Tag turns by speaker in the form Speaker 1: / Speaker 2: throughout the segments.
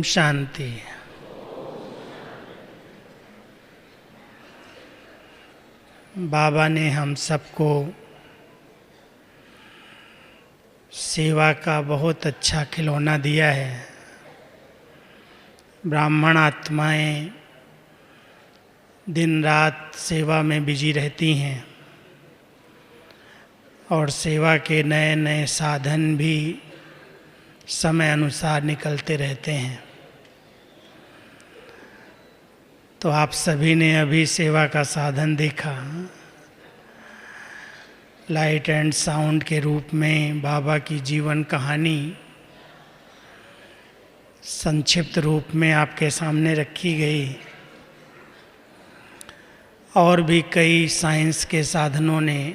Speaker 1: ओम शांति। बाबा ने हम सबको सेवा का बहुत अच्छा खिलौना दिया है। ब्राह्मण आत्माएं दिन रात सेवा में बिजी रहती हैं और सेवा के नए नए साधन भी समय अनुसार निकलते रहते हैं। तो आप सभी ने अभी सेवा का साधन देखा। लाइट एंड साउंड के रूप में बाबा की जीवन कहानी संक्षिप्त रूप में आपके सामने रखी गई। और भी कई साइंस के साधनों ने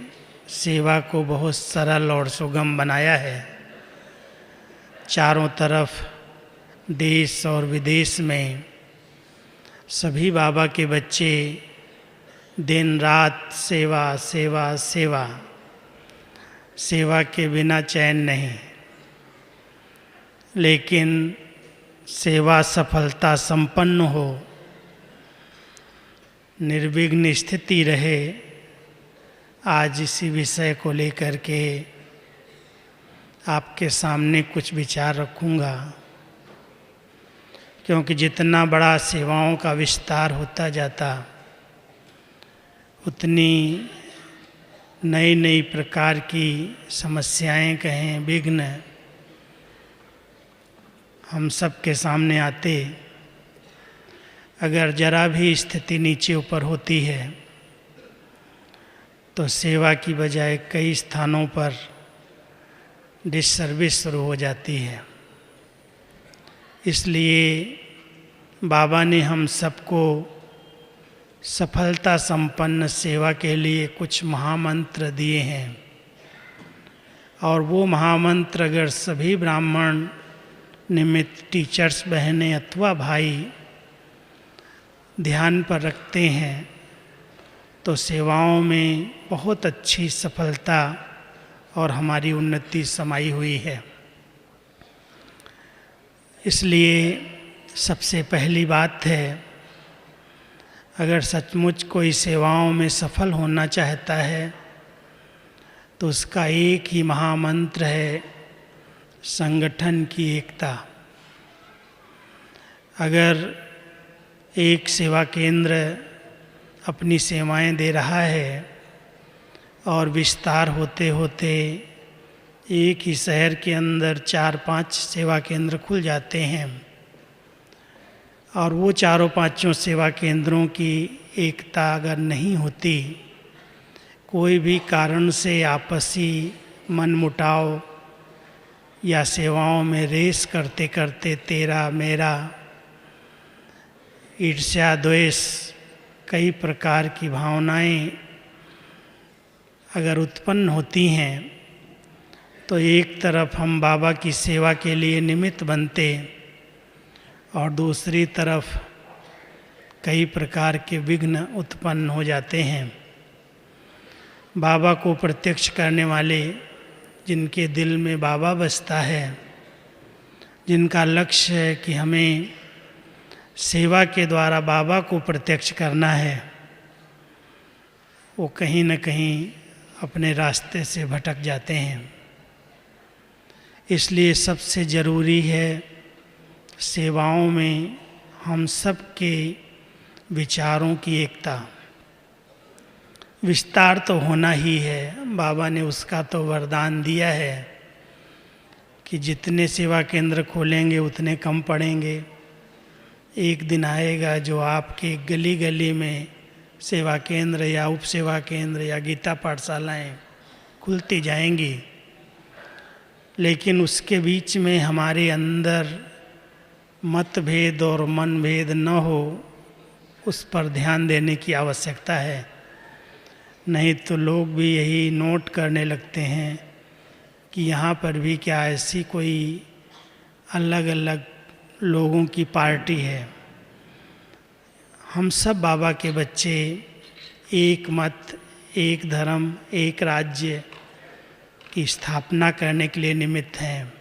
Speaker 1: सेवा को बहुत सरल और सुगम बनाया है। चारों तरफ देश और विदेश में सभी बाबा के बच्चे दिन रात सेवा सेवा सेवा, सेवा के बिना चैन नहीं। लेकिन सेवा सफलता संपन्न हो, निर्विघ्न स्थिति रहे, आज इसी विषय को लेकर के आपके सामने कुछ विचार रखूंगा। क्योंकि जितना बड़ा सेवाओं का विस्तार होता जाता, उतनी नई नई प्रकार की समस्याएं कहें, विघ्न हम सब के सामने आते। अगर जरा भी स्थिति नीचे ऊपर होती है तो सेवा की बजाय कई स्थानों पर डिसर्विस शुरू हो जाती है। इसलिए बाबा ने हम सबको सफलता संपन्न सेवा के लिए कुछ महामंत्र दिए हैं। और वो महामंत्र अगर सभी ब्राह्मण निमित्त टीचर्स बहनें अथवा भाई ध्यान पर रखते हैं तो सेवाओं में बहुत अच्छी सफलता और हमारी उन्नति समाई हुई है। इसलिए सबसे पहली बात है, अगर सचमुच कोई सेवाओं में सफल होना चाहता है तो उसका एक ही महामंत्र है, संगठन की एकता। अगर एक सेवा केंद्र अपनी सेवाएं दे रहा है और विस्तार होते होते एक ही शहर के अंदर 4-5 सेवा केंद्र खुल जाते हैं और वो चारों पांचों सेवा केंद्रों की एकता अगर नहीं होती, कोई भी कारण से आपसी मनमुटाव या सेवाओं में रेस करते करते तेरा मेरा, ईर्ष्या द्वेष, कई प्रकार की भावनाएं अगर उत्पन्न होती हैं तो एक तरफ हम बाबा की सेवा के लिए निमित्त बनते और दूसरी तरफ कई प्रकार के विघ्न उत्पन्न हो जाते हैं। बाबा को प्रत्यक्ष करने वाले, जिनके दिल में बाबा बसता है, जिनका लक्ष्य है कि हमें सेवा के द्वारा बाबा को प्रत्यक्ष करना है, वो कहीं न कहीं अपने रास्ते से भटक जाते हैं। इसलिए सबसे ज़रूरी है सेवाओं में हम सब के विचारों की एकता। विस्तार तो होना ही है, बाबा ने उसका तो वरदान दिया है कि जितने सेवा केंद्र खोलेंगे उतने कम पड़ेंगे। एक दिन आएगा जो आपके गली गली में सेवा केंद्र या उप सेवा केंद्र या गीता पाठशालाएं खुलती जाएंगी। लेकिन उसके बीच में हमारे अंदर मतभेद और मनभेद न हो, उस पर ध्यान देने की आवश्यकता है। नहीं तो लोग भी यही नोट करने लगते हैं कि यहाँ पर भी क्या ऐसी कोई अलग अलग लोगों की पार्टी है। हम सब बाबा के बच्चे एक मत, एक धर्म, एक राज्य की स्थापना करने के लिए निमित्त हैं।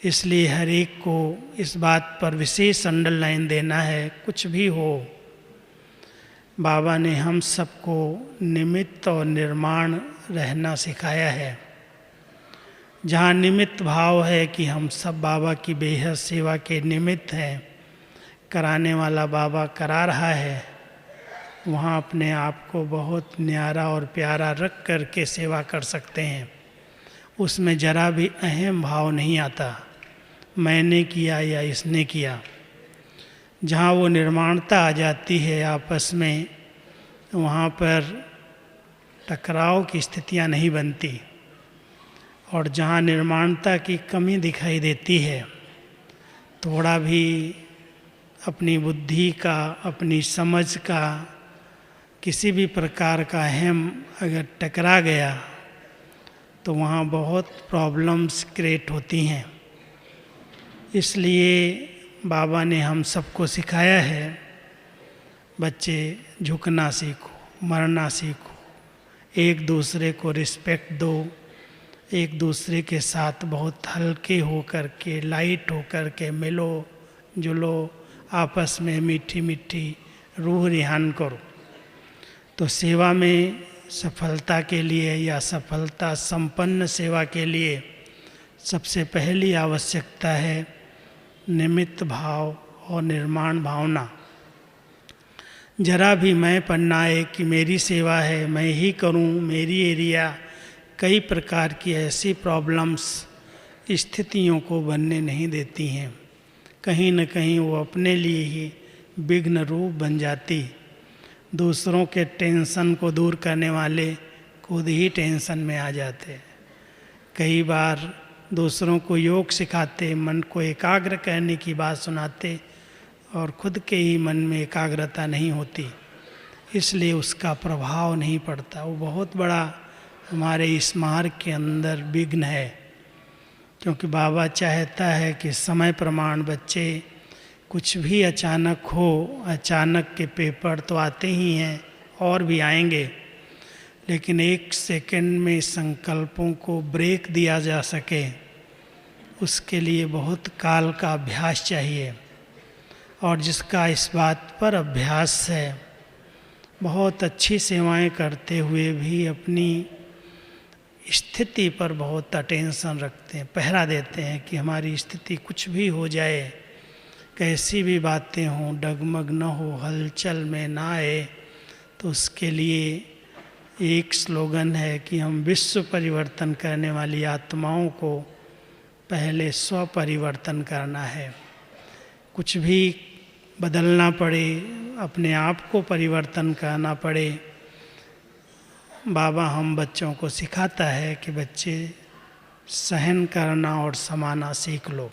Speaker 1: इसलिए हर एक को इस बात पर विशेष अंडरलाइन देना है, कुछ भी हो बाबा ने हम सबको निमित्त और निर्माण रहना सिखाया है। जहाँ निमित्त भाव है कि हम सब बाबा की बेहद सेवा के निमित्त हैं, कराने वाला बाबा करा रहा है, वहाँ अपने आप को बहुत न्यारा और प्यारा रख कर के सेवा कर सकते हैं। उसमें जरा भी अहम भाव नहीं आता, मैंने किया या इसने किया। जहाँ वो निर्माणता आ जाती है आपस में, वहाँ पर टकराव की स्थितियाँ नहीं बनती। और जहाँ निर्माणता की कमी दिखाई देती है, थोड़ा भी अपनी बुद्धि का, अपनी समझ का, किसी भी प्रकार का अहम अगर टकरा गया तो वहाँ बहुत प्रॉब्लम्स क्रिएट होती हैं। इसलिए बाबा ने हम सबको सिखाया है, बच्चे झुकना सीखो, मरना सीखो, एक दूसरे को रिस्पेक्ट दो, एक दूसरे के साथ बहुत हल्के हो कर के, लाइट हो कर के मिलो जुलो, आपस में मीठी मीठी रूह रिहान करो। तो सेवा में सफलता के लिए या सफलता संपन्न सेवा के लिए सबसे पहली आवश्यकता है निमित्त भाव और निर्माण भावना। जरा भी मैं पन्ना आए कि मेरी सेवा है, मैं ही करूं, मेरी एरिया, कई प्रकार की ऐसी प्रॉब्लम्स स्थितियों को बनने नहीं देती हैं। कहीं न कहीं वो अपने लिए ही विघ्न रूप बन जाती। दूसरों के टेंशन को दूर करने वाले खुद ही टेंशन में आ जाते। कई बार दूसरों को योग सिखाते, मन को एकाग्र करने की बात सुनाते और खुद के ही मन में एकाग्रता नहीं होती, इसलिए उसका प्रभाव नहीं पड़ता। वो बहुत बड़ा हमारे इस मार्ग के अंदर विघ्न है। क्योंकि बाबा चाहता है कि समय प्रमाण बच्चे कुछ भी अचानक हो, अचानक के पेपर तो आते ही हैं और भी आएंगे, लेकिन एक सेकंड में संकल्पों को ब्रेक दिया जा सके, उसके लिए बहुत काल का अभ्यास चाहिए। और जिसका इस बात पर अभ्यास है, बहुत अच्छी सेवाएं करते हुए भी अपनी स्थिति पर बहुत अटेंशन रखते हैं, पहरा देते हैं कि हमारी स्थिति कुछ भी हो जाए, कैसी भी बातें हों, डगमग न हो, हलचल में ना आए। तो उसके लिए एक स्लोगन है कि हम विश्व परिवर्तन करने वाली आत्माओं को पहले स्व परिवर्तन करना है। कुछ भी बदलना पड़े, अपने आप को परिवर्तन करना पड़े, बाबा हम बच्चों को सिखाता है कि बच्चे सहन करना और समाना सीख लो।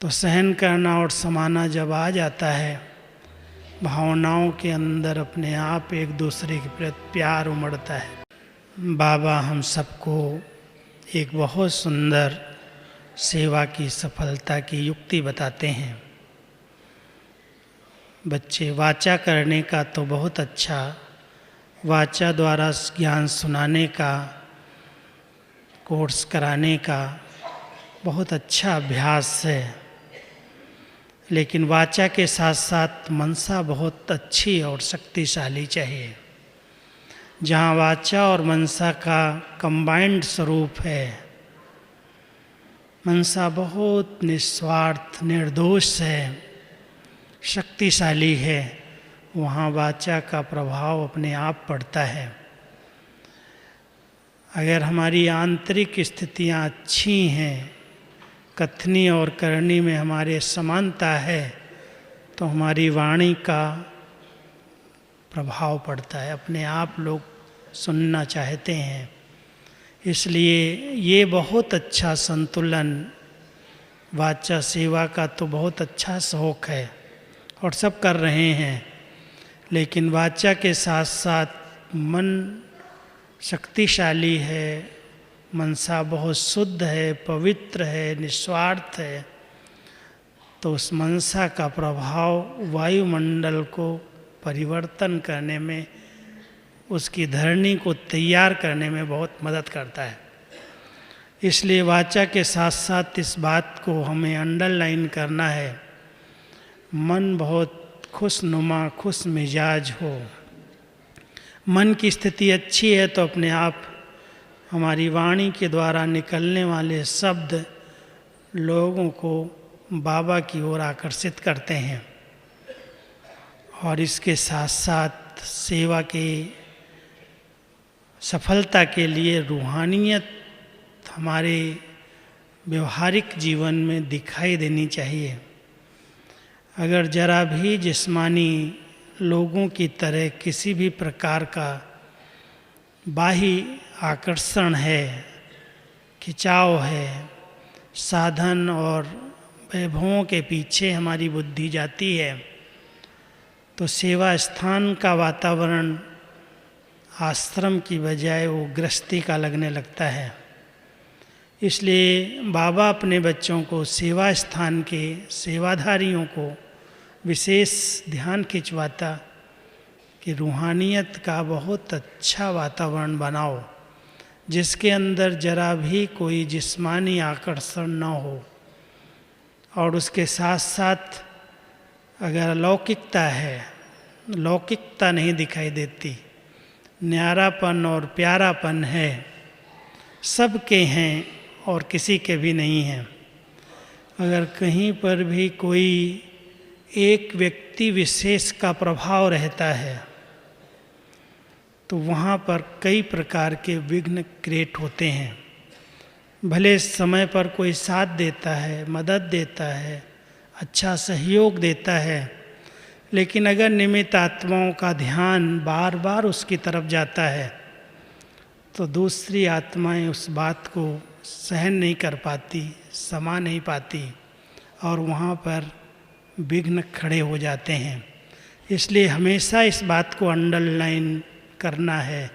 Speaker 1: तो सहन करना और समाना जब आ जाता है, भावनाओं के अंदर अपने आप एक दूसरे के प्रति प्यार उमड़ता है। बाबा हम सबको एक बहुत सुंदर सेवा की सफलता की युक्ति बताते हैं। बच्चे वाचा करने का तो बहुत अच्छा, वाचा द्वारा ज्ञान सुनाने का, कोर्स कराने का बहुत अच्छा अभ्यास है, लेकिन वाचा के साथ साथ मनसा बहुत अच्छी और शक्तिशाली चाहिए। जहाँ वाचा और मनसा का कंबाइंड स्वरूप है, मनसा बहुत निस्वार्थ निर्दोष है, शक्तिशाली है, वहाँ वाचा का प्रभाव अपने आप पड़ता है। अगर हमारी आंतरिक स्थितियाँ अच्छी हैं, कथनी और करनी में हमारे समानता है, तो हमारी वाणी का प्रभाव पड़ता है, अपने आप लोग सुनना चाहते हैं। इसलिए ये बहुत अच्छा संतुलन, वाचा सेवा का तो बहुत अच्छा शौक है और सब कर रहे हैं, लेकिन वाचा के साथ साथ मन शक्तिशाली है, मनसा बहुत शुद्ध है, पवित्र है, निस्वार्थ है, तो उस मनसा का प्रभाव वायुमंडल को परिवर्तन करने में, उसकी धरनी को तैयार करने में बहुत मदद करता है। इसलिए वाचा के साथ साथ इस बात को हमें अंडरलाइन करना है, मन बहुत खुशनुमा खुश मिजाज हो। मन की स्थिति अच्छी है तो अपने आप हमारी वाणी के द्वारा निकलने वाले शब्द लोगों को बाबा की ओर आकर्षित करते हैं। और इसके साथ साथ सेवा के सफलता के लिए रूहानियत हमारे व्यवहारिक जीवन में दिखाई देनी चाहिए। अगर जरा भी जिस्मानी लोगों की तरह किसी भी प्रकार का बाह्य आकर्षण है, खिंचाव है, साधन और वैभवों के पीछे हमारी बुद्धि जाती है, तो सेवा स्थान का वातावरण आश्रम की बजाय वो गृहस्थी का लगने लगता है। इसलिए बाबा अपने बच्चों को सेवा स्थान के सेवाधारियों को विशेष ध्यान खिंचवाता कि रूहानियत का बहुत अच्छा वातावरण बनाओ, जिसके अंदर जरा भी कोई जिस्मानी आकर्षण न हो। और उसके साथ साथ अगर लौकिकता है, लौकिकता नहीं दिखाई देती, न्यारापन और प्यारापन है, सबके हैं और किसी के भी नहीं हैं। अगर कहीं पर भी कोई एक व्यक्ति विशेष का प्रभाव रहता है तो वहाँ पर कई प्रकार के विघ्न क्रिएट होते हैं। भले समय पर कोई साथ देता है, मदद देता है, अच्छा सहयोग देता है, लेकिन अगर निमित्त आत्माओं का ध्यान बार बार उसकी तरफ जाता है तो दूसरी आत्माएं उस बात को सहन नहीं कर पाती, समा नहीं पाती और वहाँ पर विघ्न खड़े हो जाते हैं। इसलिए हमेशा इस बात को अंडरलाइन करना है,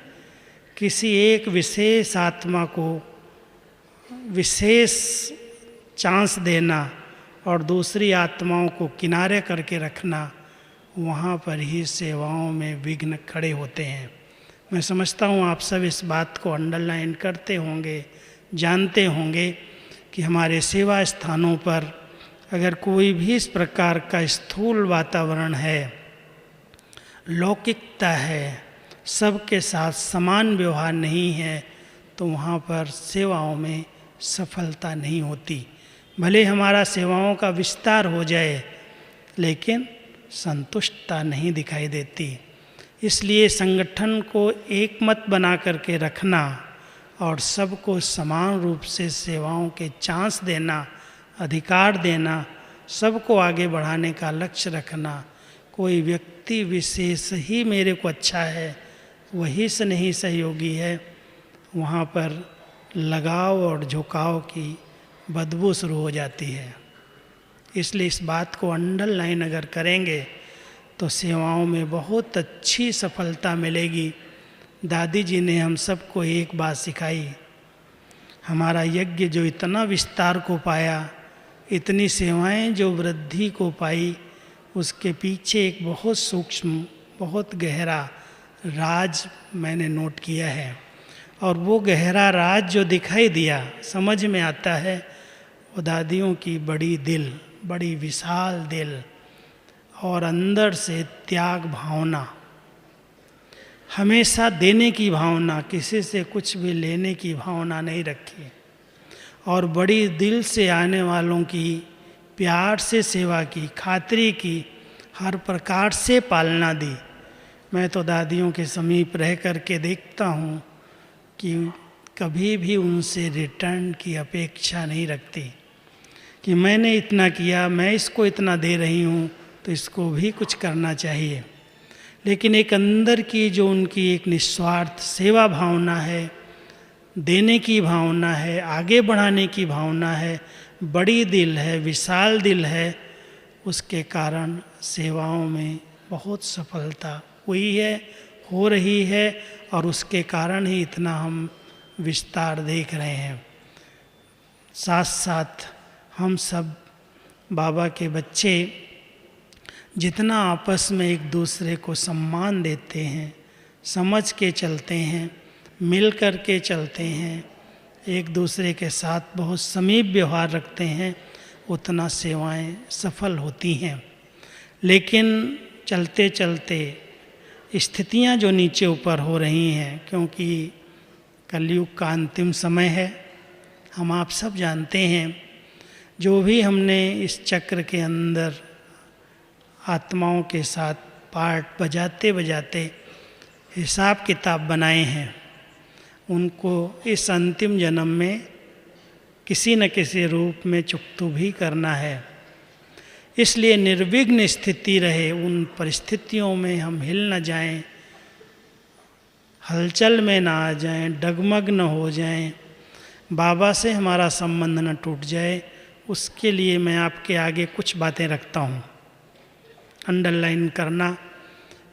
Speaker 1: किसी एक विशेष आत्मा को विशेष चांस देना और दूसरी आत्माओं को किनारे करके रखना, वहाँ पर ही सेवाओं में विघ्न खड़े होते हैं। मैं समझता हूँ आप सब इस बात को अंडरलाइन करते होंगे, जानते होंगे कि हमारे सेवा स्थानों पर अगर कोई भी इस प्रकार का स्थूल वातावरण है, लौकिकता है, सबके साथ समान व्यवहार नहीं है, तो वहाँ पर सेवाओं में सफलता नहीं होती। भले हमारा सेवाओं का विस्तार हो जाए, लेकिन संतुष्टता नहीं दिखाई देती। इसलिए संगठन को एक मत बना करके रखना और सबको समान रूप से सेवाओं के चांस देना, अधिकार देना, सबको आगे बढ़ाने का लक्ष्य रखना, कोई व्यक्ति विशेष ही मेरे को अच्छा है, वही से नहीं सहयोगी है, वहाँ पर लगाव और झुकाव की बदबू शुरू हो जाती है। इसलिए इस बात को अंडरलाइन अगर करेंगे तो सेवाओं में बहुत अच्छी सफलता मिलेगी। दादी जी ने हम सबको एक बात सिखाई, हमारा यज्ञ जो इतना विस्तार को पाया, इतनी सेवाएं जो वृद्धि को पाई, उसके पीछे एक बहुत सूक्ष्म, बहुत गहरा राज मैंने नोट किया है। और वो गहरा राज जो दिखाई दिया, समझ में आता है, वो दादियों की बड़ी दिल, बड़ी विशाल दिल और अंदर से त्याग भावना, हमेशा देने की भावना, किसी से कुछ भी लेने की भावना नहीं रखी और बड़ी दिल से आने वालों की प्यार से सेवा की, खातिरी की, हर प्रकार से पालना दी। मैं तो दादियों के समीप रह कर के देखता हूँ कि कभी भी उनसे रिटर्न की अपेक्षा नहीं रखती कि मैंने इतना किया, मैं इसको इतना दे रही हूँ तो इसको भी कुछ करना चाहिए। लेकिन एक अंदर की जो उनकी एक निस्वार्थ सेवा भावना है, देने की भावना है, आगे बढ़ाने की भावना है, बड़ी दिल है, विशाल दिल है, उसके कारण सेवाओं में बहुत सफलता हुई है, हो रही है और उसके कारण ही इतना हम विस्तार देख रहे हैं। साथ साथ हम सब बाबा के बच्चे जितना आपस में एक दूसरे को सम्मान देते हैं, समझ के चलते हैं, मिल कर के चलते हैं, एक दूसरे के साथ बहुत समीप व्यवहार रखते हैं, उतना सेवाएं सफल होती हैं। लेकिन चलते चलते स्थितियां जो नीचे ऊपर हो रही हैं, क्योंकि कलयुग का अंतिम समय है, हम आप सब जानते हैं, जो भी हमने इस चक्र के अंदर आत्माओं के साथ पार्ट बजाते बजाते हिसाब किताब बनाए हैं, उनको इस अंतिम जन्म में किसी न किसी रूप में चुकतू भी करना है। इसलिए निर्विघ्न स्थिति रहे, उन परिस्थितियों में हम हिल न जाएं, हलचल में ना आ जाएं, डगमग न हो जाएं, बाबा से हमारा संबंध न टूट जाए। उसके लिए मैं आपके आगे कुछ बातें रखता हूँ, अंडरलाइन करना,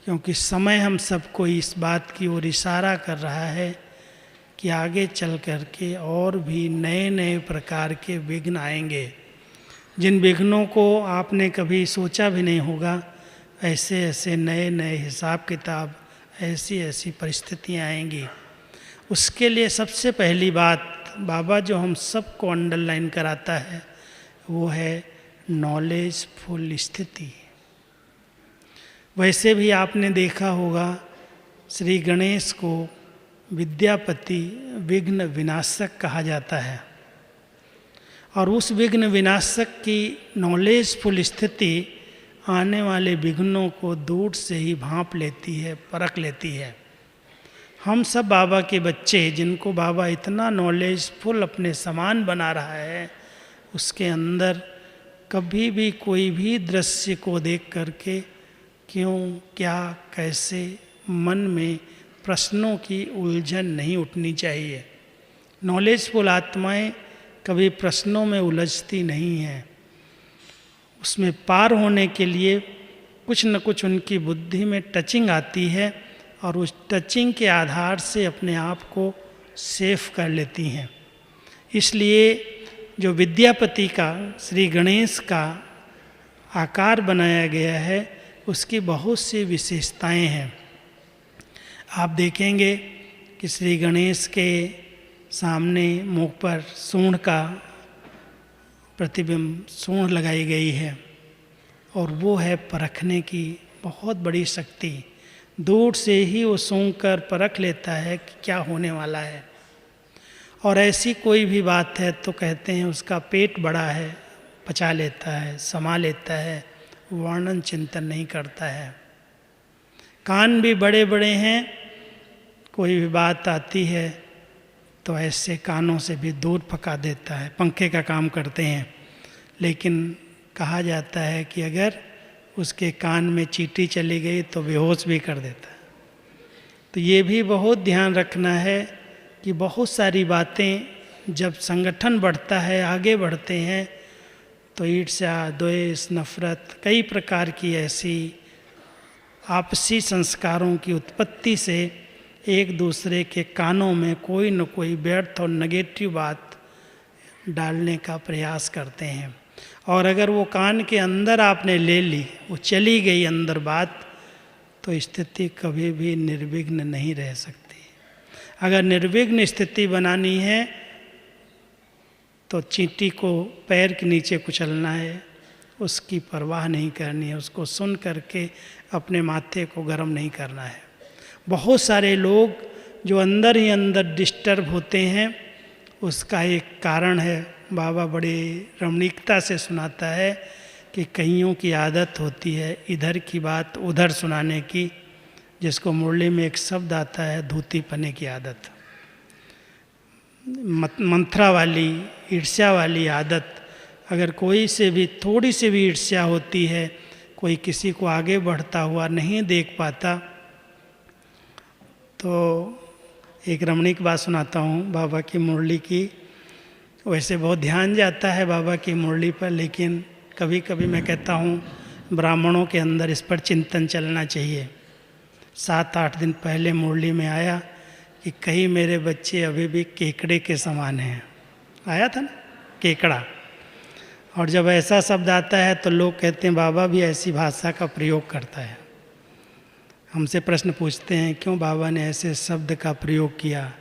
Speaker 1: क्योंकि समय हम सबको इस बात की ओर इशारा कर रहा है कि आगे चल कर के और भी नए नए प्रकार के विघ्न आएंगे, जिन विघ्नों को आपने कभी सोचा भी नहीं होगा। ऐसे ऐसे नए नए हिसाब किताब, ऐसी ऐसी परिस्थितियाँ आएंगी। उसके लिए सबसे पहली बात बाबा जो हम सबको अंडरलाइन कराता है वो है नॉलेजफुल स्थिति। वैसे भी आपने देखा होगा श्री गणेश को विद्यापति विघ्न विनाशक कहा जाता है, और उस विघ्न विनाशक की नॉलेजफुल स्थिति आने वाले विघ्नों को दूर से ही भांप लेती है, परख लेती है। हम सब बाबा के बच्चे, जिनको बाबा इतना नॉलेजफुल अपने समान बना रहा है, उसके अंदर कभी भी कोई भी दृश्य को देख करके क्यों, क्या, कैसे मन में प्रश्नों की उलझन नहीं उठनी चाहिए। नॉलेजफुल आत्माएं कभी प्रश्नों में उलझती नहीं हैं। उसमें पार होने के लिए कुछ न कुछ उनकी बुद्धि में टचिंग आती है, और उस टचिंग के आधार से अपने आप को सेफ कर लेती हैं। इसलिए जो विद्यापति का, श्री गणेश का आकार बनाया गया है, उसकी बहुत सी विशेषताएं हैं। आप देखेंगे कि श्री गणेश के सामने मुख पर सूंड का प्रतिबिंब, सूंड लगाई गई है, और वो है परखने की बहुत बड़ी शक्ति। दूर से ही वो सूंघ कर परख लेता है कि क्या होने वाला है। और ऐसी कोई भी बात है तो कहते हैं उसका पेट बड़ा है, पचा लेता है, समा लेता है, वर्णन चिंतन नहीं करता है। कान भी बड़े बड़े हैं, कोई भी बात आती है तो ऐसे कानों से भी दूर पका देता है, पंखे का काम करते हैं। लेकिन कहा जाता है कि अगर उसके कान में चींटी चली गई तो बेहोश भी कर देता है। तो ये भी बहुत ध्यान रखना है कि बहुत सारी बातें जब संगठन बढ़ता है, आगे बढ़ते हैं, तो ईर्ष्या, द्वेष, नफरत, कई प्रकार की ऐसी आपसी संस्कारों की उत्पत्ति से एक दूसरे के कानों में कोई न कोई व्यर्थ और नेगेटिव बात डालने का प्रयास करते हैं। और अगर वो कान के अंदर आपने ले ली, वो चली गई अंदर बात, तो स्थिति कभी भी निर्विघ्न नहीं रह सकती। अगर निर्विघ्न स्थिति बनानी है तो चींटी को पैर के नीचे कुचलना है, उसकी परवाह नहीं करनी है, उसको सुन करके अपने माथे को गर्म नहीं करना है। बहुत सारे लोग जो अंदर ही अंदर डिस्टर्ब होते हैं, उसका एक कारण है, बाबा बड़े रमणीकता से सुनाता है कि कईयों की आदत होती है इधर की बात उधर सुनाने की, जिसको मुरली में एक शब्द आता है धूती पने की आदत, मंत्रा वाली, ईर्ष्या वाली आदत। अगर कोई से भी थोड़ी सी भी ईर्ष्या होती है, कोई किसी को आगे बढ़ता हुआ नहीं देख पाता, तो एक रमणीक बात सुनाता हूँ बाबा की मुरली की। वैसे बहुत ध्यान जाता है बाबा की मुरली पर, लेकिन कभी कभी मैं कहता हूँ ब्राह्मणों के अंदर इस पर चिंतन चलना चाहिए। 7-8 दिन पहले मुरली में आया कि कई मेरे बच्चे अभी भी केकड़े के समान हैं। आया था ना, केकड़ा। और जब ऐसा शब्द आता है तो लोग कहते हैं बाबा भी ऐसी भाषा का प्रयोग करता है। हमसे प्रश्न पूछते हैं क्यों बाबा ने ऐसे शब्द का प्रयोग किया।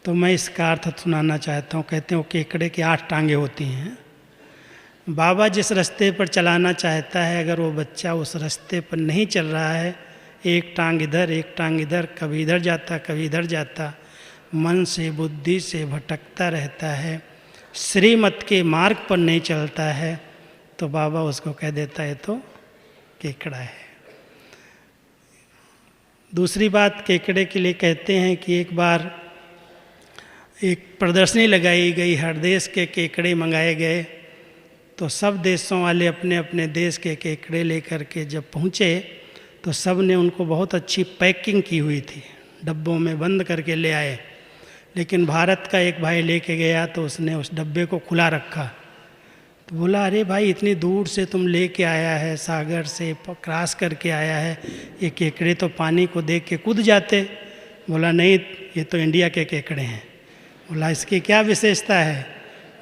Speaker 1: तो मैं इसका अर्थ सुनाना चाहता हूँ। कहते हैं वो केकड़े की 8 टांगें होती हैं। बाबा जिस रास्ते पर चलाना चाहता है, अगर वो बच्चा उस रास्ते पर नहीं चल रहा है, एक टांग इधर एक टांग इधर, कभी इधर जाता कभी इधर जाता, मन से बुद्धि से भटकता रहता है, श्रीमत के मार्ग पर नहीं चलता है, तो बाबा उसको कह देता है तो केकड़ा है। दूसरी बात केकड़े के लिए कहते हैं कि एक बार एक प्रदर्शनी लगाई गई, हर देश के केकड़े मंगाए गए, तो सब देशों वाले अपने अपने देश के केकड़े लेकर के जब पहुँचे तो सब ने उनको बहुत अच्छी पैकिंग की हुई थी, डब्बों में बंद करके ले आए। लेकिन भारत का एक भाई लेके गया तो उसने उस डब्बे को खुला रखा। तो बोला, अरे भाई इतनी दूर से तुम लेके आया है, सागर से क्रॉस करके आया है, ये केकड़े तो पानी को देख के कूद जाते। बोला नहीं, ये तो इंडिया के केकड़े हैं। बोला इसकी क्या विशेषता है?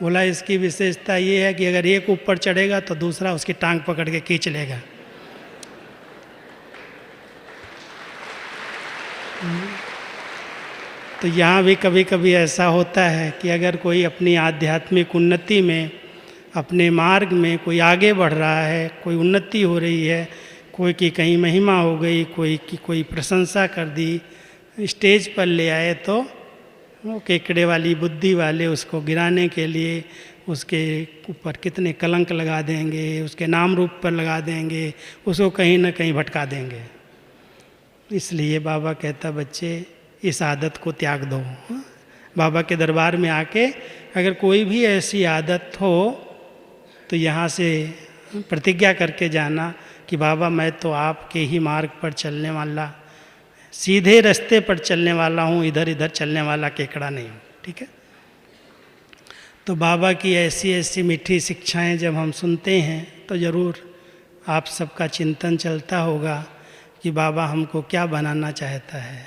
Speaker 1: बोला इसकी विशेषता ये है कि अगर एक ऊपर चढ़ेगा तो दूसरा उसकी टांग पकड़ के खींच लेगा। तो यहाँ भी कभी कभी ऐसा होता है कि अगर कोई अपनी आध्यात्मिक उन्नति में, अपने मार्ग में कोई आगे बढ़ रहा है, कोई उन्नति हो रही है, कोई की कहीं महिमा हो गई, कोई की कोई प्रशंसा कर दी, स्टेज पर ले आए, तो वो केकड़े वाली बुद्धि वाले उसको गिराने के लिए उसके ऊपर कितने कलंक लगा देंगे, उसके नाम रूप पर लगा देंगे, उसको कहीं ना कहीं भटका देंगे। इसलिए बाबा कहता, बच्चे इस आदत को त्याग दो। बाबा के दरबार में आके अगर कोई भी ऐसी आदत हो तो यहाँ से प्रतिज्ञा करके जाना कि बाबा मैं तो आपके ही मार्ग पर चलने वाला, सीधे रास्ते पर चलने वाला हूँ, इधर इधर चलने वाला केकड़ा नहीं हूँ। ठीक है। तो बाबा की ऐसी ऐसी मीठी शिक्षाएं जब हम सुनते हैं तो ज़रूर आप सबका चिंतन चलता होगा कि बाबा हमको क्या बनाना चाहता है।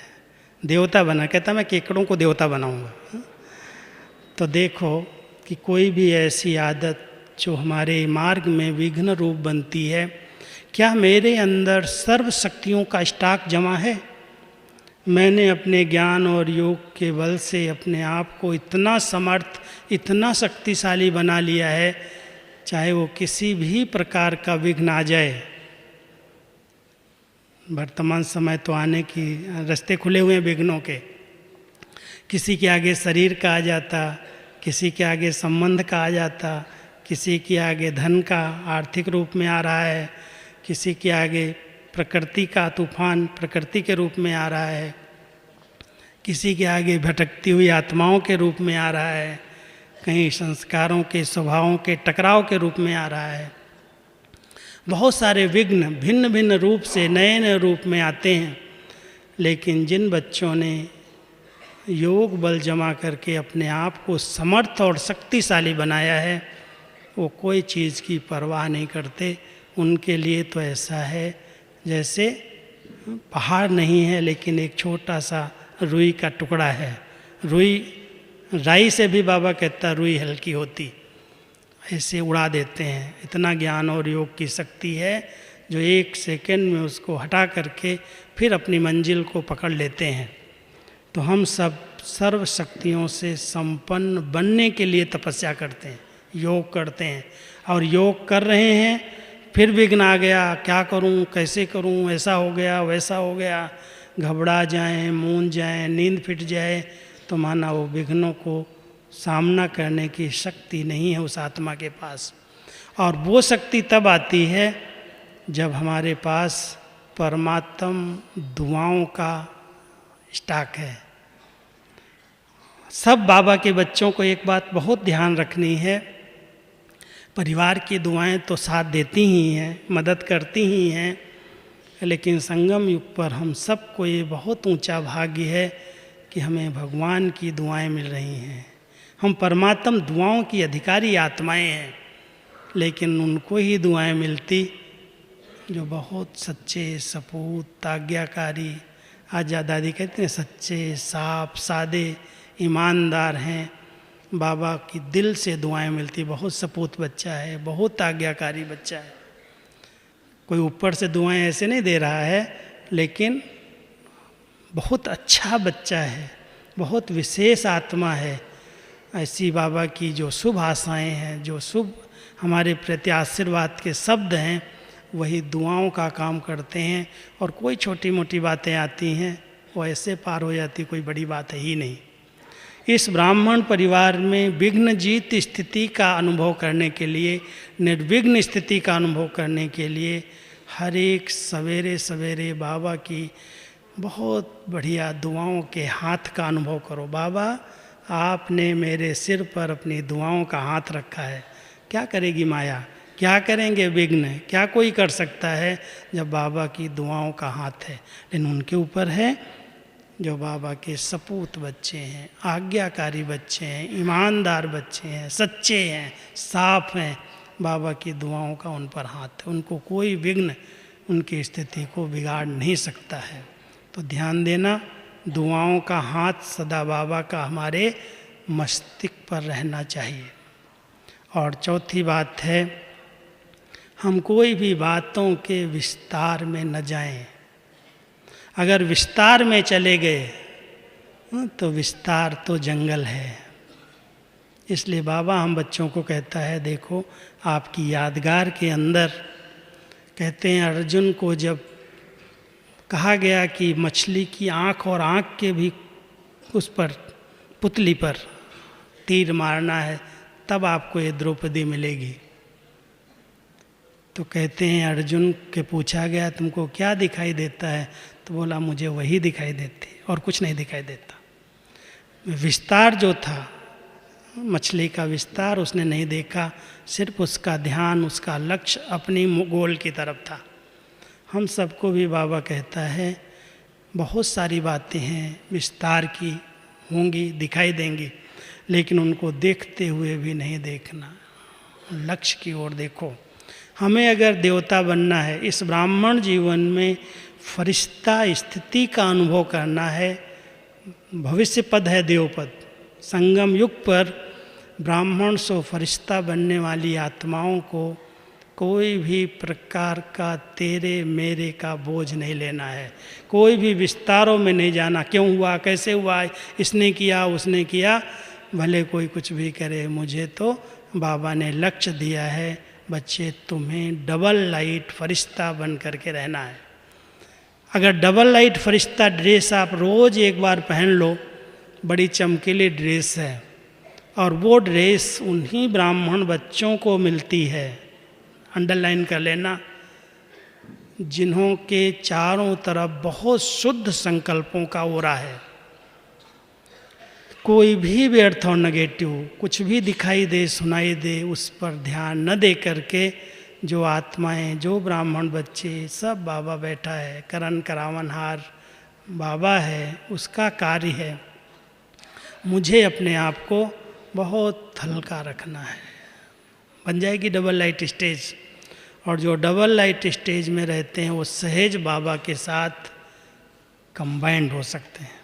Speaker 1: देवता बना, कहता मैं केकड़ों को देवता बनाऊंगा। तो देखो कि कोई भी ऐसी आदत जो हमारे मार्ग में विघ्न रूप बनती है, क्या मेरे अंदर सर्व शक्तियों का स्टॉक जमा है? मैंने अपने ज्ञान और योग के बल से अपने आप को इतना समर्थ, इतना शक्तिशाली बना लिया है, चाहे वो किसी भी प्रकार का विघ्न आ जाए। वर्तमान समय तो आने की रास्ते खुले हुए हैं विघ्नों के। किसी के आगे शरीर का आ जाता, किसी के आगे संबंध का आ जाता, किसी के आगे धन का आर्थिक रूप में आ रहा है, किसी के आगे प्रकृति का तूफान प्रकृति के रूप में आ रहा है, किसी के आगे भटकती हुई आत्माओं के रूप में आ रहा है, कहीं संस्कारों के स्वभावों के टकराव के रूप में आ रहा है। बहुत सारे विघ्न भिन्न भिन्न रूप से नए नए रूप में आते हैं। लेकिन जिन बच्चों ने योग बल जमा करके अपने आप को समर्थ और शक्तिशाली बनाया है, वो कोई चीज़ की परवाह नहीं करते। उनके लिए तो ऐसा है जैसे पहाड़ नहीं है लेकिन एक छोटा सा रुई का टुकड़ा है। रुई, राई से भी बाबा कहता रुई हल्की होती, ऐसे उड़ा देते हैं। इतना ज्ञान और योग की शक्ति है जो 1 सेकंड में उसको हटा करके फिर अपनी मंजिल को पकड़ लेते हैं। तो हम सब सर्व शक्तियों से संपन्न बनने के लिए तपस्या करते हैं, योग करते हैं, और योग कर रहे हैं, फिर विघ्न आ गया, क्या करूं, कैसे करूं, ऐसा हो गया वैसा हो गया, घबरा जाएं, मूंझ जाएं, नींद फिट जाए, तो माना वो विघ्नों को सामना करने की शक्ति नहीं है उस आत्मा के पास। और वो शक्ति तब आती है जब हमारे पास परमात्म दुआओं का स्टॉक है। सब बाबा के बच्चों को एक बात बहुत ध्यान रखनी है, परिवार की दुआएं तो साथ देती ही हैं, मदद करती ही हैं, लेकिन संगम युग पर हम सबको ये बहुत ऊंचा भाग्य है कि हमें भगवान की दुआएं मिल रही हैं। हम परमात्म दुआओं की अधिकारी आत्माएं हैं, लेकिन उनको ही दुआएं मिलती जो बहुत सच्चे, सपूत, आज्ञाकारी, आजा दादी कहते हैं सच्चे, साफ, सादे, ईमानदार हैं। बाबा की दिल से दुआएं मिलती। बहुत सपूत बच्चा है, बहुत आज्ञाकारी बच्चा है, कोई ऊपर से दुआएं ऐसे नहीं दे रहा है, लेकिन बहुत अच्छा बच्चा है, बहुत विशेष आत्मा है। ऐसी बाबा की जो शुभ आशाएं हैं, जो शुभ हमारे प्रति आशीर्वाद के शब्द हैं, वही दुआओं का काम करते हैं। और कोई छोटी मोटी बातें आती हैं वो ऐसे पार हो जाती, कोई बड़ी बात है ही नहीं। इस ब्राह्मण परिवार में विघ्नजीत स्थिति का अनुभव करने के लिए, निर्विघ्न स्थिति का अनुभव करने के लिए हर एक सवेरे सवेरे बाबा की बहुत बढ़िया दुआओं के हाथ का अनुभव करो। बाबा आपने मेरे सिर पर अपनी दुआओं का हाथ रखा है। क्या करेगी माया, क्या करेंगे विघ्न, क्या कोई कर सकता है जब बाबा की दुआओं का हाथ है। लेकिन उनके ऊपर है जो बाबा के सपूत बच्चे हैं, आज्ञाकारी बच्चे हैं, ईमानदार बच्चे हैं, सच्चे हैं, साफ हैं। बाबा की दुआओं का उन पर हाथ है। उनको कोई विघ्न उनकी स्थिति को बिगाड़ नहीं सकता है। तो ध्यान देना, दुआओं का हाथ सदा बाबा का हमारे मस्तिष्क पर रहना चाहिए। और चौथी बात है, हम कोई भी बातों के विस्तार में न जाएं। अगर विस्तार में चले गए तो विस्तार तो जंगल है। इसलिए बाबा हम बच्चों को कहता है, देखो आपकी यादगार के अंदर कहते हैं, अर्जुन को जब कहा गया कि मछली की आँख और आँख के भी उस पर पुतली पर तीर मारना है, तब आपको ये द्रौपदी मिलेगी। तो कहते हैं अर्जुन के पूछा गया तुमको क्या दिखाई देता है, तो बोला मुझे वही दिखाई देती और कुछ नहीं दिखाई देता। विस्तार जो था, मछली का विस्तार उसने नहीं देखा, सिर्फ उसका ध्यान, उसका लक्ष्य अपनी गोल की तरफ था। हम सबको भी बाबा कहता है बहुत सारी बातें हैं विस्तार की, होंगी, दिखाई देंगी, लेकिन उनको देखते हुए भी नहीं देखना, लक्ष्य की ओर देखो। हमें अगर देवता बनना है, इस ब्राह्मण जीवन में फरिश्ता स्थिति का अनुभव करना है, भविष्य पद है देवपद, संगम युग पर ब्राह्मण सो फरिश्ता बनने वाली आत्माओं को कोई भी प्रकार का तेरे मेरे का बोझ नहीं लेना है। कोई भी विस्तारों में नहीं जाना, क्यों हुआ, कैसे हुआ, इसने किया, उसने किया, भले कोई कुछ भी करे, मुझे तो बाबा ने लक्ष्य दिया है, बच्चे तुम्हें डबल लाइट फरिश्ता बन करके रहना है। अगर डबल लाइट फरिश्ता ड्रेस आप रोज़ एक बार पहन लो, बड़ी चमकीली ड्रेस है, और वो ड्रेस उन्हीं ब्राह्मण बच्चों को मिलती है, अंडरलाइन कर लेना, जिन्हों के चारों तरफ बहुत शुद्ध संकल्पों का ओरा है। कोई भी व्यर्थ और नेगेटिव कुछ भी दिखाई दे, सुनाई दे, उस पर ध्यान न दे करके जो आत्माएं, जो ब्राह्मण बच्चे, सब बाबा बैठा है, करण करावनहार बाबा है, उसका कार्य है मुझे अपने आप को बहुत हल्का रखना है। बन जाएगी डबल लाइट स्टेज। और जो डबल लाइट स्टेज में रहते हैं वो सहज बाबा के साथ कंबाइंड हो सकते हैं।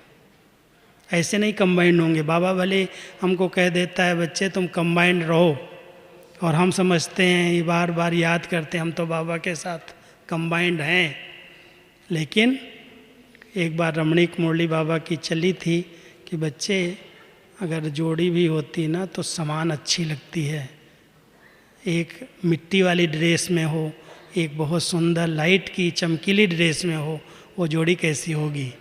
Speaker 1: ऐसे नहीं कंबाइंड होंगे, बाबा भले हमको कह देता है बच्चे तुम कंबाइंड रहो, और हम समझते हैं, ये बार बार याद करते हैं हम तो बाबा के साथ कंबाइंड हैं। लेकिन एक बार रमणीक मुरली बाबा की चली थी कि बच्चे अगर जोड़ी भी होती ना तो समान अच्छी लगती है। एक मिट्टी वाली ड्रेस में हो, एक बहुत सुंदर लाइट की चमकीली ड्रेस में हो, वो जोड़ी कैसी होगी।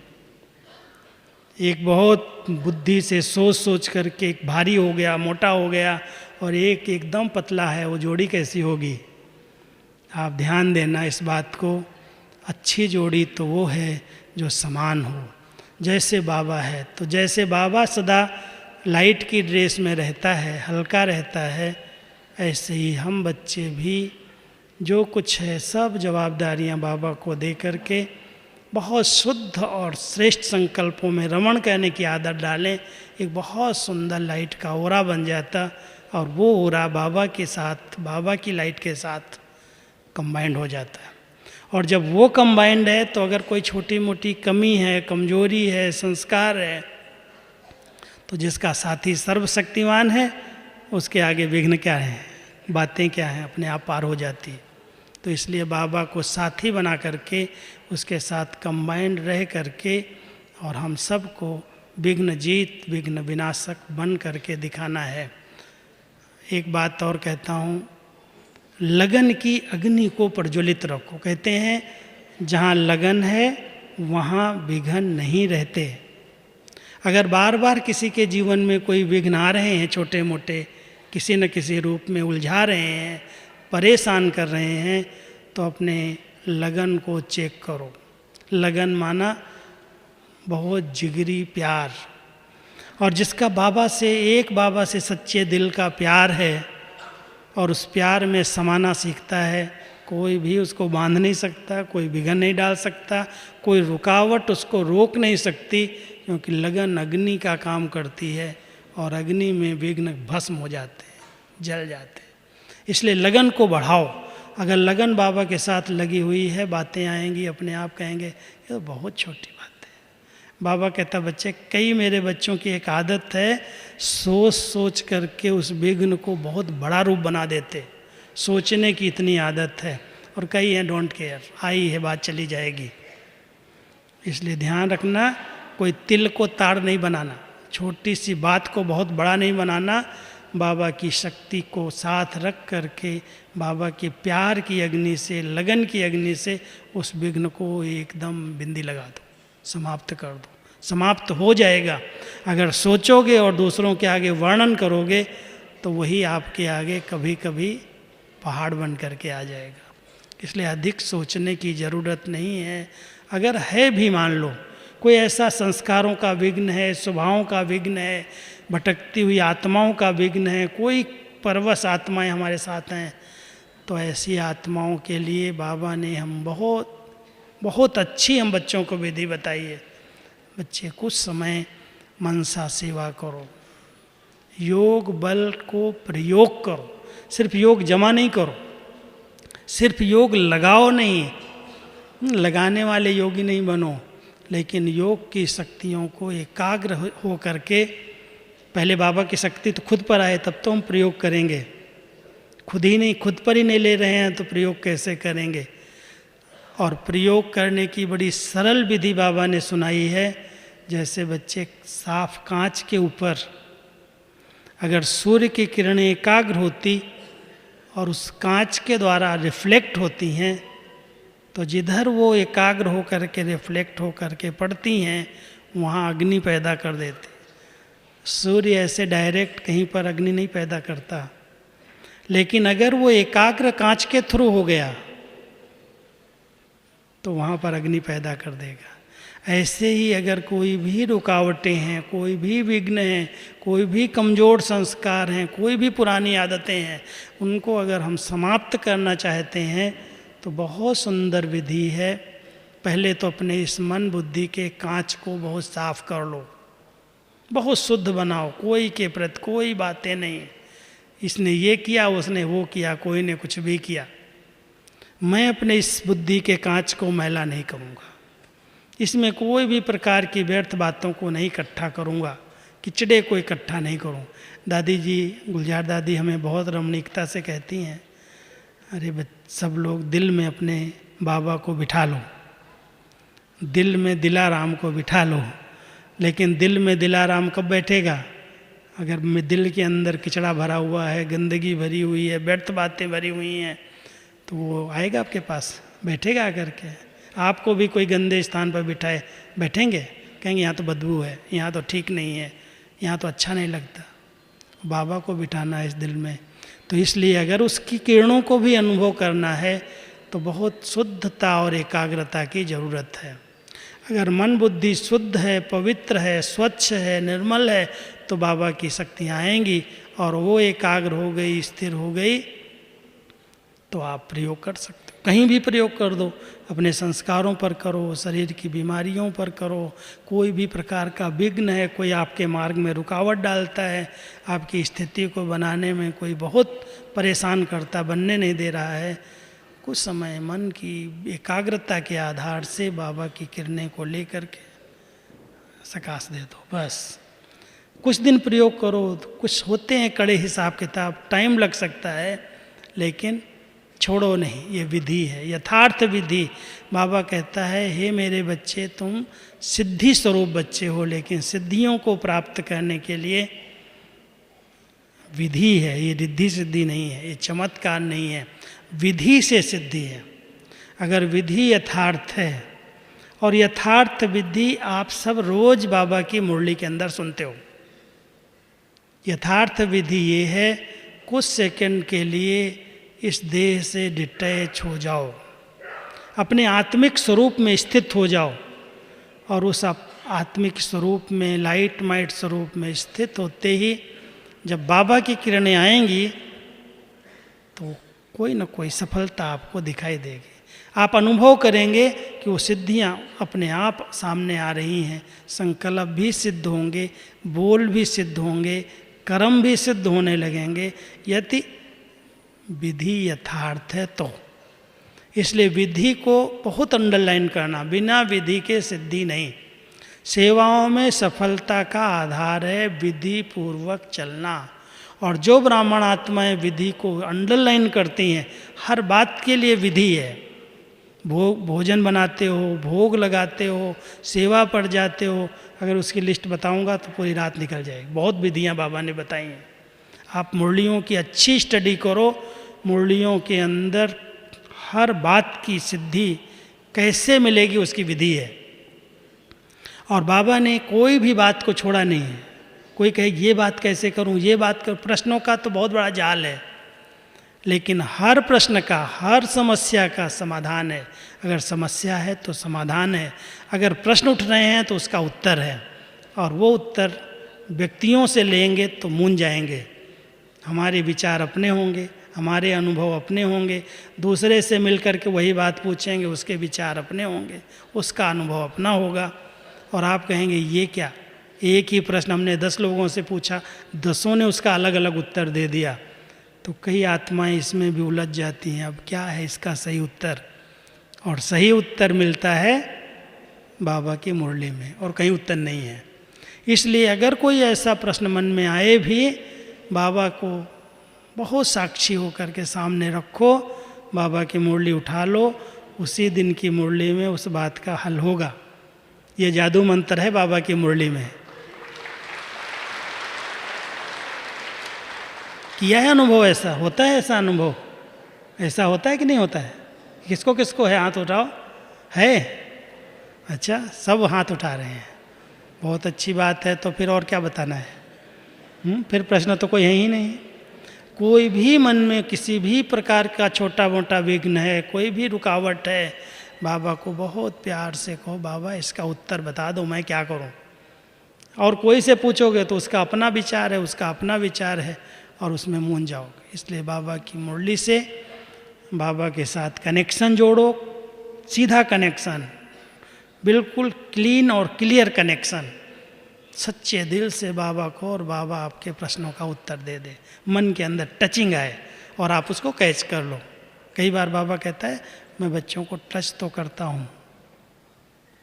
Speaker 1: एक बहुत बुद्धि से सोच सोच करके एक भारी हो गया, मोटा हो गया, और एक एकदम पतला है, वो जोड़ी कैसी होगी। आप ध्यान देना इस बात को। अच्छी जोड़ी तो वो है जो समान हो, जैसे बाबा है। तो जैसे बाबा सदा लाइट की ड्रेस में रहता है, हल्का रहता है, ऐसे ही हम बच्चे भी जो कुछ है सब जवाबदारियां बाबा को दे करके बहुत शुद्ध और श्रेष्ठ संकल्पों में रमण करने की आदत डालें। एक बहुत सुंदर लाइट का ओरा बन जाता, और वो ओरा बाबा के साथ, बाबा की लाइट के साथ कंबाइंड हो जाता है। और जब वो कंबाइंड है तो अगर कोई छोटी मोटी कमी है, कमजोरी है, संस्कार है, तो जिसका साथी सर्वशक्तिमान है उसके आगे विघ्न क्या है, बातें क्या हैं, अपने आप पार हो जाती है। तो इसलिए बाबा को साथी बना करके उसके साथ कंबाइंड रह करके और हम सबको विघ्न जीत, विघ्न विनाशक बन करके दिखाना है। एक बात और कहता हूँ, लगन की अग्नि को प्रज्वलित रखो। कहते हैं जहाँ लगन है वहाँ विघ्न नहीं रहते। अगर बार बार किसी के जीवन में कोई विघ्न आ रहे हैं, छोटे मोटे किसी न किसी रूप में उलझा रहे हैं, परेशान कर रहे हैं, तो अपने लगन को चेक करो। लगन माना बहुत जिगरी प्यार, और जिसका बाबा से सच्चे दिल का प्यार है और उस प्यार में समाना सीखता है, कोई भी उसको बांध नहीं सकता, कोई विघ्न नहीं डाल सकता, कोई रुकावट उसको रोक नहीं सकती, क्योंकि लगन अग्नि का काम करती है और अग्नि में विघ्न भस्म हो जाते हैं, जल जाते हैं। इसलिए लगन को बढ़ाओ। अगर लगन बाबा के साथ लगी हुई है, बातें आएंगी, अपने आप कहेंगे ये तो बहुत छोटी बात है। बाबा कहता बच्चे, कई मेरे बच्चों की एक आदत है, सोच सोच करके उस विघ्न को बहुत बड़ा रूप बना देते। सोचने की इतनी आदत है, और कई हैं डोंट केयर, आई है बात चली जाएगी। इसलिए ध्यान रखना, कोई तिल को ताड़ नहीं बनाना, छोटी सी बात को बहुत बड़ा नहीं बनाना। बाबा की शक्ति को साथ रख करके, बाबा के प्यार की अग्नि से, लगन की अग्नि से उस विघ्न को एकदम बिंदी लगा दो, समाप्त कर दो। समाप्त हो जाएगा। अगर सोचोगे और दूसरों के आगे वर्णन करोगे तो वही आपके आगे कभी कभी पहाड़ बन करके आ जाएगा। इसलिए अधिक सोचने की ज़रूरत नहीं है। अगर है भी, मान लो कोई ऐसा संस्कारों का विघ्न है, स्वभावों का विघ्न है, भटकती हुई आत्माओं का विघ्न है, कोई परवश आत्माएं हमारे साथ हैं, तो ऐसी आत्माओं के लिए बाबा ने बहुत अच्छी हम बच्चों को विधि बताई है। बच्चे कुछ समय मनसा सेवा करो, योग बल को प्रयोग करो। सिर्फ योग जमा नहीं करो, सिर्फ योग लगाओ नहीं, लगाने वाले योगी नहीं बनो, लेकिन योग की शक्तियों को एकाग्र हो करके, पहले बाबा की शक्ति तो खुद पर आए तब तो हम प्रयोग करेंगे। खुद पर ही नहीं ले रहे हैं तो प्रयोग कैसे करेंगे। और प्रयोग करने की बड़ी सरल विधि बाबा ने सुनाई है। जैसे बच्चे साफ कांच के ऊपर अगर सूर्य की किरणें एकाग्र होती और उस कांच के द्वारा रिफ्लेक्ट होती हैं, तो जिधर वो एकाग्र हो करके रिफ्लेक्ट हो करके पड़ती हैं, वहाँ अग्नि पैदा कर देते। सूर्य ऐसे डायरेक्ट कहीं पर अग्नि नहीं पैदा करता, लेकिन अगर वो एकाग्र कांच के थ्रू हो गया तो वहाँ पर अग्नि पैदा कर देगा। ऐसे ही अगर कोई भी रुकावटें हैं, कोई भी विघ्न हैं, कोई भी कमज़ोर संस्कार हैं, कोई भी पुरानी आदतें हैं, उनको अगर हम समाप्त करना चाहते हैं तो बहुत सुंदर विधि है। पहले तो अपने इस मन बुद्धि के कांच को बहुत साफ कर लो, बहुत शुद्ध बनाओ। कोई के प्रति कोई बातें नहीं, इसने ये किया, उसने वो किया, कोई ने कुछ भी किया। मैं अपने इस बुद्धि के कांच को मैला नहीं करूँगा, इसमें कोई भी प्रकार की व्यर्थ बातों को नहीं इकट्ठा करूँगा, किचड़े को इकट्ठा नहीं करूँ। दादी जी, गुलजार दादी हमें बहुत रमणीकता से कहती हैं, अरे सब लोग दिल में अपने बाबा को बिठा लो, दिल में दिलाराम को बिठा लो। लेकिन दिल में दिलाराम कब बैठेगा? अगर दिल के अंदर किचड़ा भरा हुआ है, गंदगी भरी हुई है, व्यर्थ बातें भरी हुई हैं, तो वो आएगा आपके पास, बैठेगा आकर के। आपको भी कोई गंदे स्थान पर बिठाए, बैठेंगे? कहेंगे यहाँ तो बदबू है, यहाँ तो ठीक नहीं है, यहाँ तो अच्छा नहीं लगता। बाबा को बिठाना है इस दिल में। तो इसलिए अगर उसकी किरणों को भी अनुभव करना है तो बहुत शुद्धता और एकाग्रता की ज़रूरत है। अगर मन बुद्धि शुद्ध है, पवित्र है, स्वच्छ है, निर्मल है, तो बाबा की शक्तियाँ आएंगी और वो एकाग्र हो गई, स्थिर हो गई, तो आप प्रयोग कर सकते हो। कहीं भी प्रयोग कर दो, अपने संस्कारों पर करो, शरीर की बीमारियों पर करो। कोई भी प्रकार का विघ्न है, कोई आपके मार्ग में रुकावट डालता है, आपकी स्थिति को बनाने में कोई बहुत परेशान करता, बनने नहीं दे रहा है, कुछ समय मन की एकाग्रता के आधार से बाबा की किरणें को लेकर के सकाश दे दो। बस कुछ दिन प्रयोग करो। कुछ होते हैं कड़े हिसाब किताब, टाइम लग सकता है, लेकिन छोड़ो नहीं, ये विधि है, यथार्थ विधि। बाबा कहता है, हे मेरे बच्चे, तुम सिद्धि स्वरूप बच्चे हो, लेकिन सिद्धियों को प्राप्त करने के लिए विधि है। ये रिद्धि सिद्धि नहीं है, ये चमत्कार नहीं है, विधि से सिद्धि है। अगर विधि यथार्थ है, और यथार्थ विधि आप सब रोज बाबा की मुरली के अंदर सुनते हो। यथार्थ विधि ये है, कुछ सेकंड के लिए इस देह से डिटैच हो जाओ, अपने आत्मिक स्वरूप में स्थित हो जाओ, और उस आत्मिक स्वरूप में, लाइट माइट स्वरूप में स्थित होते ही जब बाबा की किरणें आएंगी तो कोई ना कोई सफलता आपको दिखाई देगी। आप अनुभव करेंगे कि वो सिद्धियाँ अपने आप सामने आ रही हैं। संकल्प भी सिद्ध होंगे, बोल भी सिद्ध होंगे, कर्म भी सिद्ध होने लगेंगे, यदि विधि यथार्थ है तो। इसलिए विधि को बहुत अंडरलाइन करना, बिना विधि के सिद्धि नहीं। सेवाओं में सफलता का आधार है विधि पूर्वक चलना। और जो ब्राह्मण आत्माएं विधि को अंडरलाइन करती हैं, हर बात के लिए विधि है। भोजन बनाते हो, भोग लगाते हो, सेवा पड़ जाते हो, अगर उसकी लिस्ट बताऊंगा तो पूरी रात निकल जाएगी। बहुत विधियां बाबा ने बताई हैं। आप मुरलियों की अच्छी स्टडी करो, मुरलियों के अंदर हर बात की सिद्धि कैसे मिलेगी उसकी विधि है। और बाबा ने कोई भी बात को छोड़ा नहीं है। कोई कहे ये बात कैसे करूं, ये बात करूं, प्रश्नों का तो बहुत बड़ा जाल है, लेकिन हर प्रश्न का, हर समस्या का समाधान है। अगर समस्या है तो समाधान है, अगर प्रश्न उठ रहे हैं तो उसका उत्तर है। और वो उत्तर व्यक्तियों से लेंगे तो मूंझ जाएंगे। हमारे विचार अपने होंगे, हमारे अनुभव अपने होंगे, दूसरे से मिलकर के वही बात पूछेंगे, उसके विचार अपने होंगे, उसका अनुभव अपना होगा। और आप कहेंगे ये क्या, एक ही प्रश्न हमने 10 लोगों से पूछा, 10 ने उसका अलग अलग उत्तर दे दिया, तो कई आत्माएं इसमें भी उलझ जाती हैं। अब क्या है इसका सही उत्तर? और सही उत्तर मिलता है बाबा की मुरली में, और कहीं उत्तर नहीं है। इसलिए अगर कोई ऐसा प्रश्न मन में आए भी, बाबा को बहुत साक्षी होकर के सामने रखो, बाबा की मुरली उठा लो, उसी दिन की मुरली में उस बात का हल होगा। ये जादू मंत्र है बाबा की मुरली में। किया है अनुभव? ऐसा होता है? ऐसा अनुभव ऐसा होता है कि नहीं होता है? किसको किसको है? हाथ उठाओ। है? अच्छा, सब हाथ उठा रहे हैं, बहुत अच्छी बात है। तो फिर और क्या बताना है? फिर प्रश्न तो कोई है ही नहीं। कोई भी मन में किसी भी प्रकार का छोटा मोटा विघ्न है, कोई भी रुकावट है, बाबा को बहुत प्यार से कहो, बाबा इसका उत्तर बता दो, मैं क्या करूं? और कोई से पूछोगे तो उसका अपना विचार है, उसका अपना विचार है, और उसमें मूंझ जाओगे। इसलिए बाबा की मुरली से बाबा के साथ कनेक्शन जोड़ो, सीधा कनेक्शन, बिल्कुल क्लीन और क्लियर कनेक्शन, सच्चे दिल से बाबा को, और बाबा आपके प्रश्नों का उत्तर दे दे। मन के अंदर टचिंग आए और आप उसको कैच कर लो। कई बार बाबा कहता है, मैं बच्चों को टच तो करता हूँ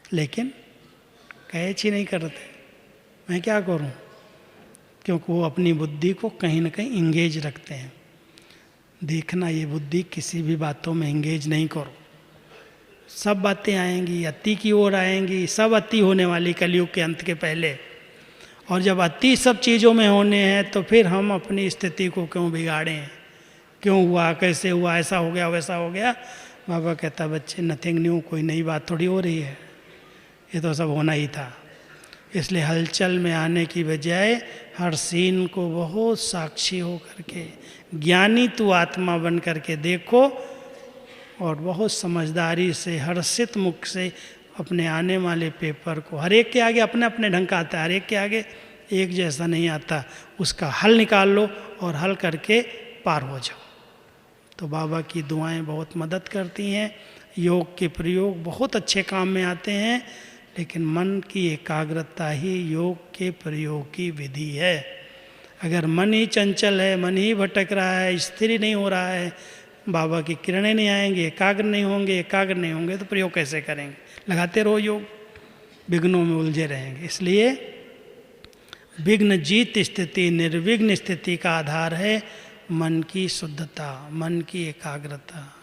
Speaker 1: लेकिन कैच ही नहीं करते, मैं क्या करूँ? क्योंकि वो अपनी बुद्धि को कहीं ना कहीं इंगेज रखते हैं। देखना, ये बुद्धि किसी भी बातों में इंगेज नहीं करो। सब बातें आएंगी, अति की ओर आएंगी, सब अति होने वाली कलयुग के अंत के पहले। और जब अति सब चीज़ों में होने हैं तो फिर हम अपनी स्थिति को क्यों बिगाड़ें? क्यों हुआ, कैसे हुआ, ऐसा हो गया, वैसा हो गया? बाबा कहता, बच्चे नथिंग न्यू, कोई नई बात थोड़ी हो रही है, ये तो सब होना ही था। इसलिए हलचल में आने की बजाय हर सीन को बहुत साक्षी हो करके, ज्ञानी तू आत्मा बन करके देखो, और बहुत समझदारी से, हर्षित मुख से अपने आने वाले पेपर को, हर एक के आगे अपने अपने ढंग का आता है, हर एक के आगे एक जैसा नहीं आता, उसका हल निकाल लो और हल करके पार हो जाओ। तो बाबा की दुआएं बहुत मदद करती हैं। योग के प्रयोग बहुत अच्छे काम में आते हैं, लेकिन मन की एकाग्रता ही योग के प्रयोग की विधि है। अगर मन ही चंचल है, मन ही भटक रहा है, स्थिर नहीं हो रहा है, बाबा की किरणें नहीं आएंगे, एकाग्र नहीं होंगे, एकाग्र नहीं होंगे तो प्रयोग कैसे करेंगे? लगाते रहो योग, विघ्नों में उलझे रहेंगे। इसलिए विघ्न जीत स्थिति, निर्विघ्न स्थिति का आधार है मन की शुद्धता, मन की एकाग्रता।